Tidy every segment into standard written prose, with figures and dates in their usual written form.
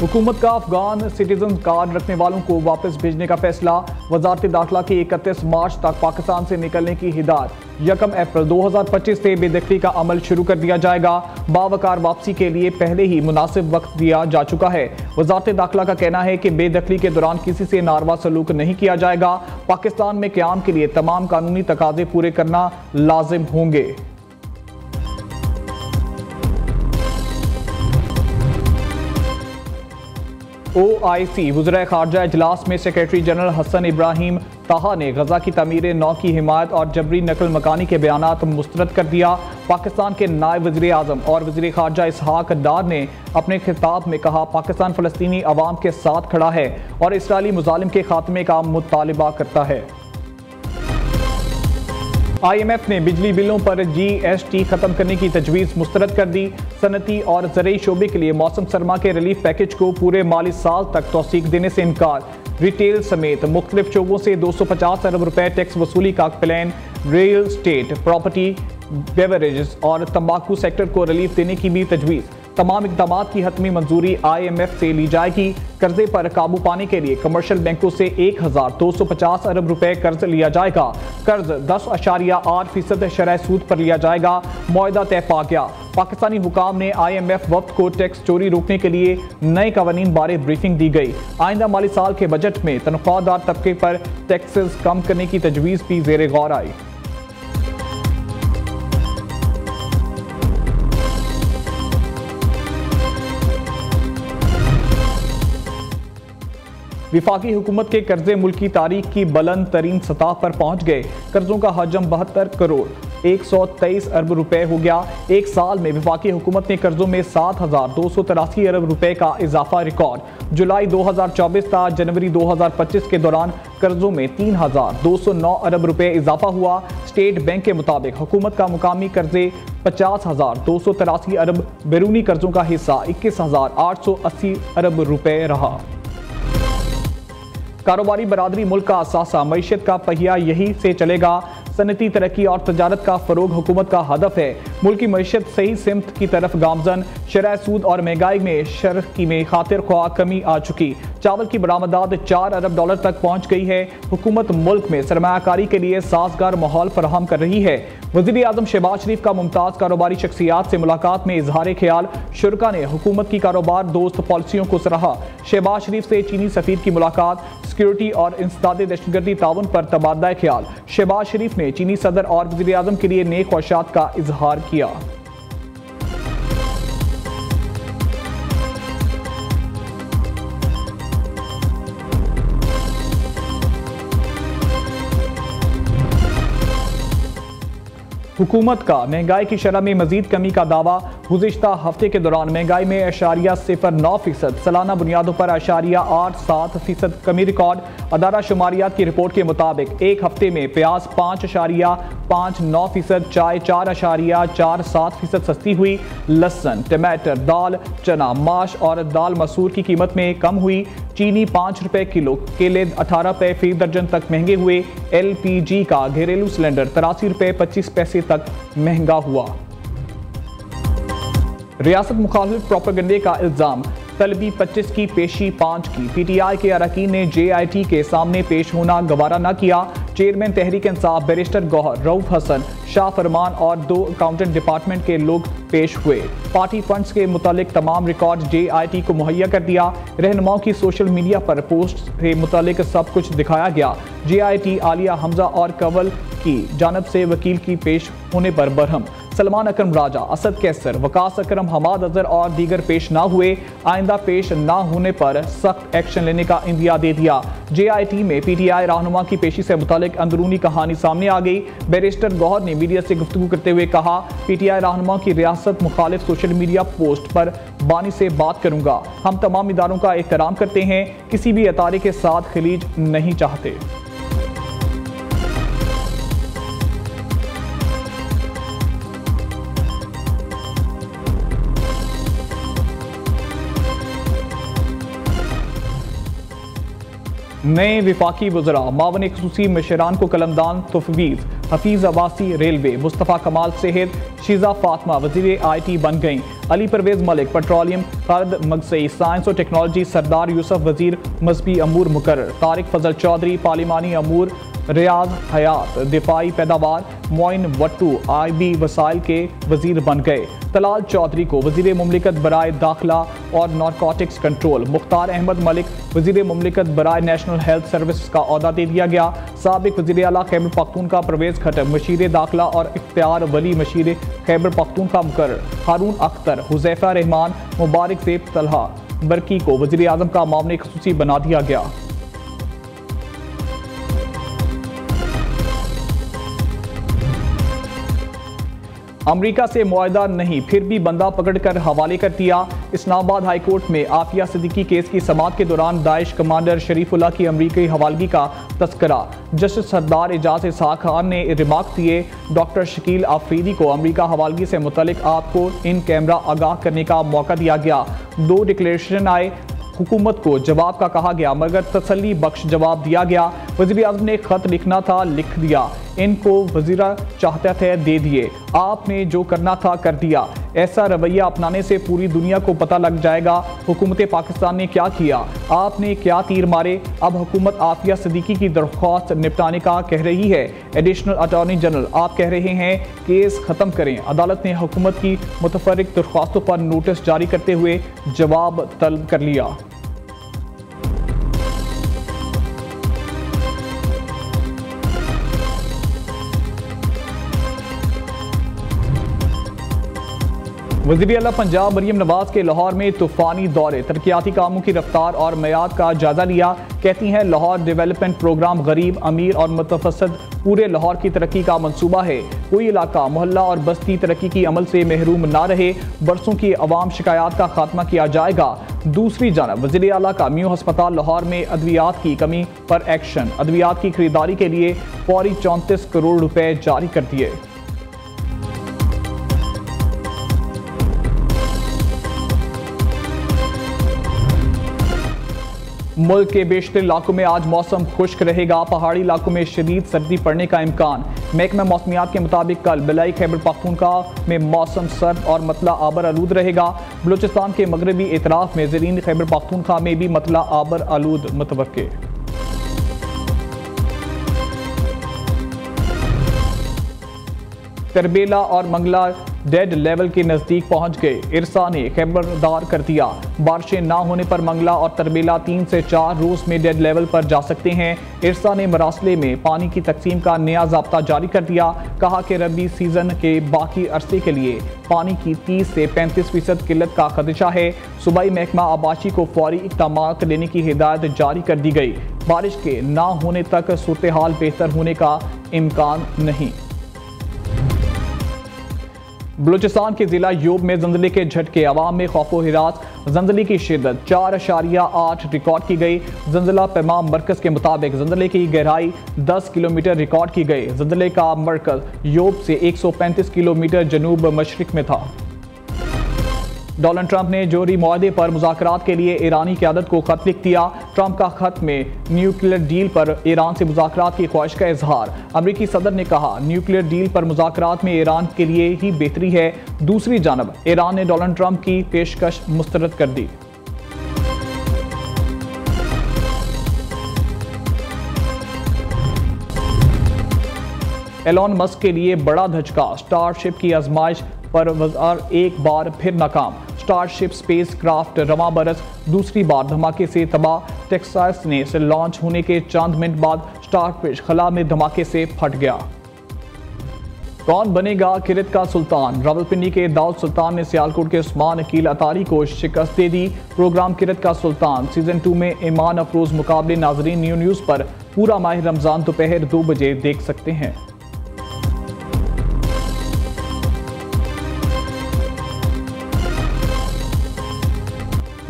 हुकूमत का Afghan citizen card रखने वालों को वापस भेजने का फैसला। वजारत दाखिला की 31 मार्च तक पाकिस्तान से निकलने की हिदायत। 1 अप्रैल 2025 से बेदखली का अमल शुरू कर दिया जाएगा। बावकार वापसी के लिए पहले ही मुनासिब वक्त दिया जा चुका है। वजारत दाखिला का कहना है कि बेदखली के दौरान किसी से नारवा सलूक नहीं किया जाएगा। पाकिस्तान में क़याम के लिए तमाम कानूनी तकाजे पूरे करना लाजिम होंगे। OIC वज़ीर ख़ारजा इजलास में सेक्रेटरी जनरल हसन इब्राहिम ताहा ने गजा की तमीर नौ की हिमायत और जबरी नकल मकानी के बयानात मुस्तरद कर दिया। पाकिस्तान के नायब वज़ीर आज़म और वज़ीर ख़ारजा इसहाक डार ने अपने खिताब में कहा, पाकिस्तान फ़लस्तीनी अवाम के साथ खड़ा है और इसराइली मुजालिम के खात्मे का मुतालिबा करता है। IMF ने बिजली बिलों पर GST खत्म करने की तजवीज़ मुस्तरद कर दी। सनती और ज़रई शोबे के लिए मौसम सरमा के रिलीफ पैकेज को पूरे माली साल तक तौसीक देने से इनकार। रिटेल समेत मुख्तलिफ शोबों से 250 अरब रुपए टैक्स वसूली का plan. Real estate, property, beverages और तंबाकू सेक्टर को रिलीफ देने की भी तजवीज़। तमाम इक़दाम की हतमी मंजूरी IMF से ली जाएगी। कर्जे पर काबू पाने के लिए कमर्शियल बैंकों से 1250 अरब रुपए कर्ज लिया जाएगा। कर्ज 10.8% शरह सूद पर लिया जाएगा। मुआहदा तय पा गया। पाकिस्तानी हुकाम ने IMF वक्त को टैक्स चोरी रोकने के लिए नए कवानीन बारे ब्रीफिंग दी गई। आइंदा माली साल के बजट में तनख्वाहदार तबके पर टैक्सेस कम करने की तजवीज़ भी ज़ेरे गौर आई। विफाकी हुकूमत के कर्जे मुल्की तारीख की बुलंद तरीन सतह पर पहुंच गए। कर्जों का हजम 72 करोड़ 123 अरब रुपए हो गया। एक साल में विफाकी हुकूमत ने कर्जों में 7,283 अरब रुपए का इजाफा रिकॉर्ड। जुलाई 2024 था जनवरी 2025 के दौरान कर्जों में 3,209 अरब रुपए इजाफा हुआ। स्टेट बैंक के मुताबिक हुकूमत का मुकामी कर्जे 50,283 अरब, बैरूनी कर्जों का हिस्सा 21,880 अरब रुपए रहा। कारोबारी बरादरी मुल्क का असासा, मईशत का पहिया यही से चलेगा। सनती तरक्की और तजारत का फरोग हुकूमत का हदफ है। मुल्की मईशत सही सिमत की तरफ गामजन। शरह सूद और महंगाई में शर्की में खातिर ख्वाह कमी आ चुकी। चावल की बरामदात 4 अरब डॉलर तक पहुंच गई है। हुकूमत मुल्क में सरमायाकारी के लिए साजगार माहौल फराहम कर रही है। वज़ीर आज़म शहबाज शरीफ का मुमताज़ कारोबारी शख्सियात से मुलाकात में इजहार ख्याल। शुरका ने हुकूमत की कारोबार दोस्त पॉलिसियों को सराहा। शहबाज शरीफ से चीनी सफ़ीर की मुलाकात। सिक्योरिटी और इंसदाद दहशतगर्दी ताउन पर तबादला ख्याल। शहबाज शरीफ ने चीनी सदर और वज़ीर आज़म के लिए नेक ख्वाहिशात का इजहार किया। हुकूमत का महंगाई की शरह में मजीद कमी का दावा। गुज़िश्ता हफ्ते के दौरान महंगाई में 0.09%, सालाना बुनियादों पर 0.87% कमी रिकॉर्ड। अदारा शुमारियात की रिपोर्ट के मुताबिक एक हफ्ते में प्याज 5.59%, चाय 4.47% सस्ती हुई। लहसुन, टमाटर, दाल, चना, माश और दाल मसूर की कीमत में कम हुई। चीनी 5 रुपए किलो, केले 18 रुपए फी दर्जन तक महंगे हुए। LPG का घरेलू सिलेंडर 83 रुपए 25 पैसे तक महंगा हुआ। रियासत मुखालिफ प्रोपेगेंडे का इल्जाम। तलबी 25 की, पेशी 5 की। PTI के अरकान ने JIT के सामने पेश होना गवारा न किया। चेयरमैन तहरीक इंसाफ बैरिस्टर गौहर, रऊफ हसन, शाह फरमान और 2 अकाउंटेंट डिपार्टमेंट के लोग पेश हुए। पार्टी फंड्स के मुतालिक तमाम रिकॉर्ड JIT को मुहैया कर दिया। रहनुमाओं की सोशल मीडिया पर पोस्ट से मुतालिक सब कुछ दिखाया गया। JIT आलिया हमजा और कंवल की जानब से वकील की पेश होने पर बरहम। सलमान अकरम राजा, असद कैसर, वकास अकरम, हमाद अजहर और दीगर पेश ना हुए। आइंदा पेश ना होने पर सख्त एक्शन लेने का इंदिया दे दिया। JIT में PTI रहनुमा की पेशी से मुतालिक अंदरूनी कहानी सामने आ गई। बैरिस्टर गौहर ने मीडिया से गुफ्तगू करते हुए कहा, PTI रहनुमा की रियासत मुखालिफ सोशल मीडिया पोस्ट पर बानी से बात करूंगा। हम तमाम इदारों का एहतराम करते हैं, किसी भी अतारे के साथ खलीज नहीं चाहते। नए विफाकी वज़रा, मावन खुसूसी मशरान को कलमदान तफवीज़। हफीज़ अब्बासी रेलवे, मुस्तफ़ा कमाल सेहत, शीज़ा फातमा वज़ीर IT बन गईं। अली परवेज मलिक पेट्रोलियम, खालिद मगसई साइंस और टेक्नोलॉजी, सरदार यूसुफ वजीर मजहबी अमूर मुकर्रर, तारिक फजल चौधरी पार्लिमानी अमूर, रियाज हयात दिफाई पैदावार, मोइन वट्टू आईबी वसाइल के वजीर बन गए। तलाल चौधरी को वजीर मुमलिकत बराए दाखिला और नारकोटिक्स कंट्रोल, मुख्तार अहमद मलिक वजीर मुमलिकत बराए नेशनल हेल्थ सर्विस का ओहदा दे दिया गया। साबिक वजीर आला खैबर पख्तूनख्वा परवेज खट्टर मशीर दाखिला और इख्तियार वली मशीर खैबर पख्तूनख्वा मुकर्रर, हारून अख्तर, हुजैफा रहमान, मुबारक ज़ेब तलहा बरकी को वजीर आज़म का मामले खुसूसी बना दिया गया। अमरीका से मुआहदा नहीं, फिर भी बंदा पकड़कर हवाले कर दिया। इस्लामाबाद हाई कोर्ट में आफिया सिद्दीकी केस की समाअत के दौरान दाइश कमांडर शरीफुल्लाह की अमरीकी हवालगी का तस्करा। जस्टिस सरदार एजाज इसहाक खान ने रिमार्क दिए, डॉक्टर शकील आफरीदी को अमरीका हवालगी से मुतल्लिक आपको इन कैमरा आगाह करने का मौका दिया गया। 2 डिक्लेरेशन आए, हुकूमत को जवाब का कहा गया मगर तसल्ली बख्श जवाब दिया गया। वज़ीर आज़म ने खत लिखना था लिख दिया, इनको वज़ीरा चाहते थे दे दिए, आपने जो करना था कर दिया। ऐसा रवैया अपनाने से पूरी दुनिया को पता लग जाएगा हुकूमत पाकिस्तान ने क्या किया, आपने क्या तीर मारे। अब हुकूमत आफिया सिद्दीकी की दरख्वास्त निपटाने का कह रही है। एडिशनल अटॉर्नी जनरल आप कह रहे हैं केस ख़त्म करें। अदालत ने हुकूमत की मुतफर्रिक दरख्वास्तों पर नोटिस जारी करते हुए जवाब तलब कर लिया। वज़ीर आला पंजाब मरियम नवाज के लाहौर में तूफ़ानी दौरे, तरक्याती कामों की रफ्तार और मयाद का जायजा लिया। कहती हैं लाहौर डेवलपमेंट प्रोग्राम गरीब, अमीर और मुतवस्सित पूरे लाहौर की तरक्की का मंसूबा है। कोई इलाका, मोहल्ला और बस्ती तरक्की की अमल से महरूम ना रहे। बरसों की अवाम शिकायत का खात्मा किया जाएगा। दूसरी जानब वज़ीर आला का म्यू हस्पताल लाहौर में अद्वियात की कमी पर एक्शन, अद्वियात की खरीदारी के लिए फौरी 34 करोड़ रुपए जारी कर दिए। मुल्क के बेशतर इलाकों में आज मौसम खुश्क रहेगा, पहाड़ी इलाकों में शदीद सर्दी पड़ने का इम्कान। महकमा मौसमियात के मुताबिक कल बिलाई खैबर पख्तूनख्वा में मौसम सर्द और मतला आबर आलूद रहेगा। बलूचिस्तान के मगरबी एतराफ में ज़रीन खैबर पख्तूनख्वा में भी मतला आबर आलूद मुतवक्के। तरबेला और मंगला डेड लेवल के नज़दीक पहुंच गए। इरसा ने खबरदार कर दिया, बारिशें ना होने पर मंगला और तरबेला 3 से 4 रोज में डेड लेवल पर जा सकते हैं। इरसा ने मरासले में पानी की तकसीम का नया ज़ाब्ता जारी कर दिया। कहा कि रबी सीजन के बाकी अरसे के लिए पानी की 30 से 35% किल्लत का खदशा है। सूबाई महकमा आबाशी को फौरी इक़दाम लेने की हिदायत जारी कर दी गई। बारिश के ना होने तक सूरत हाल बेहतर होने का इम्कान नहीं। बलूचिस्तान के जिला यूब में जंजले के झटके, अवाम में खौफो हिरास। जंजले की शिद्दत 4.8 रिकॉर्ड की गई। जंजला पैमा मरकज के मुताबिक जंजले की गहराई 10 किलोमीटर रिकॉर्ड की गई। जंजले का मरकज यूब से 135 किलोमीटर जनूब मशरिक में था। डोनाल्ड ट्रंप ने जोहरी मुआहदे पर मुज़ाकरात के लिए ईरानी क़यादत को खत लिख दिया। ट्रंप का खत में न्यूक्लियर डील पर ईरान से मुज़ाकरात की ख्वाहिश का इजहार। अमरीकी सदर ने कहा न्यूक्लियर डील पर मुज़ाकरात में ईरान के लिए ही बेहतरी है। दूसरी जानब ईरान ने डोनाल्ड ट्रंप की पेशकश मुस्तरद कर दी। एलोन मस्क के लिए बड़ा धचका, स्टारशिप की आजमाइश पर वज़ार एक बार फिर नाकाम। स्टारशिप स्पेस क्राफ्ट रवां बरस दूसरी बार धमाके से तबाह। टेक्सास ने से लॉन्च होने के चंद मिनट बाद स्टारफिश खला में धमाके से फट गया। कौन बनेगा किरत का सुल्तान? रावलपिंडी के दाऊद सुल्तान ने सियालकोट के उस्मान अकील अतारी को शिकस्त दे दी। प्रोग्राम किरत का सुल्तान सीजन 2 में ईमान अफरोज मुकाबले नाजरीन न्यूज़ पर पूरा माह रमजान दोपहर 2 बजे देख सकते हैं।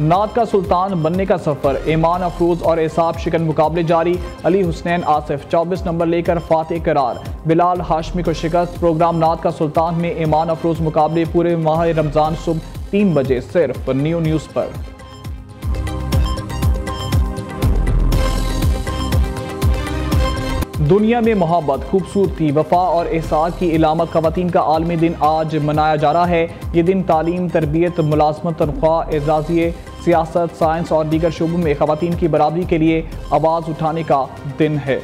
नाद का सुल्तान बनने का सफर, ईमान अफरोज और एसाब शिकन मुकाबले जारी। अली हुसैन आसिफ 24 नंबर लेकर फातेह करार। बिलाल हाशमी को शिकस्त। प्रोग्राम नाद का सुल्तान में ईमान अफरोज मुकाबले पूरे माह रमजान सुबह 3 बजे सिर्फ न्यूज़ पर। दुनिया में मोहब्बत, खूबसूरती, वफा और एहसास की इलामत ख़वातीन का आलमी दिन आज मनाया जा रहा है। ये दिन तालीम, तरबियत, मुलाजमत, तनख्वाह, एजाज़िये, सियासत, साइंस और दीगर शोबों में ख़वातीन की बराबरी के लिए आवाज़ उठाने का दिन है।